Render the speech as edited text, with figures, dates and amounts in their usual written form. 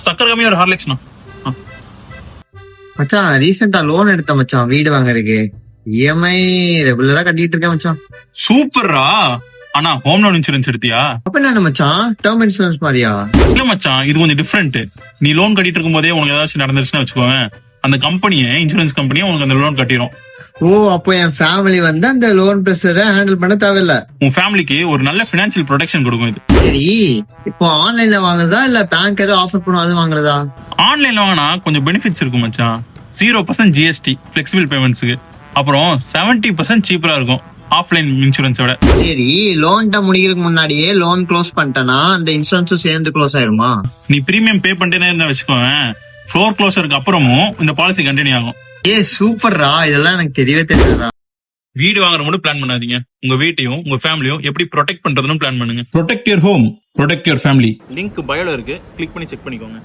சக்கரை கம்மியா ஒரு ஹார்லிக்ஸ்ண்ணா. மச்சான் ரீசெண்டா லோன் எடுத்த மச்சான் வீடு வாங்குறதுக்கு. இஎம்ஐ ரெகுலரா கட்டிட்டு இருக்கேன் மச்சான். சூப்பர்ரா. ஆனா ஹோம் லோன் இன்சூரன்ஸ் எடுத்தியா? அப்ப என்ன மச்சான் டேர்ம் இன்சூரன்ஸ் மாதிரியா? இல்ல மச்சான், இது கொஞ்சம் டிஃபரெண்ட். நீ லோன் கட்டிட்டு இருக்கும் போதே உனக்கு ஏதாச்சும் நடந்துருச்சுன்னு வச்சுக்கோங்க, அந்த கம்பெனியை இன்சூரன்ஸ் கம்பெனியை உனக்கு அந்த லோன் கட்டிடும். ஓ, அப்போ என் ஃபேமிலி வந்து அந்த லோன் பிரஷரை ஹேண்டில் பண்ண தேவையில்ல. உன் ஃபேமிலிக்கு ஒரு நல்ல பினான்சியல் ப்ரொடெக்ஷன் கொடுக்கும் இது. சரி, இப்போ ஆன்லைன்ல வாங்குறதா இல்ல பேங்க் ஏதோ ஆஃபர் பண்ணும் அது வாங்குறதா? ஆன்லைன்ல வாங்கினா கொஞ்சம் பெனிஃபிட்ஸ் இருக்கும் மச்சான். 0% GST ஃபிளெக்சிபிள் பேமெண்ட்ஸுக்கு, அப்புறம் 70% சீப்பரா இருக்கும் ஆஃப்லைன் இன்சூரன்ஸோட. சரி, லோன் முடிக்கிறதுக்கு முன்னாடியே லோன் க்ளோஸ் பண்ணிட்டேன்னா அந்த இன்சூரன்ஸும் சேர்ந்து க்ளோஸ் ஆயிருமா? நீ பிரீமியம் பே பண்ணிட்டே இருந்தா வச்சுக்கோங்க, ஃப்ளோர் க்ளோசருக்கு அப்புறமும் இந்த பாலிசி கண்டினியூ ஆகும். சூப்பர்ரா, இதெல்லாம் எனக்கு தெரியவே தெரியாதா. வீடு வாங்குற மட்டும் பிளான் பண்ணாதீங்க, உங்க வீட்டையும் உங்க ஃபேமிலியும் எப்படி ப்ரொடெக்ட் பண்றதுன்னு பிளான் பண்ணுங்க. Protect your home, protect your family. Link பயோல இருக்கு, கிளிக் பண்ணி செக் பண்ணிக்கோங்க.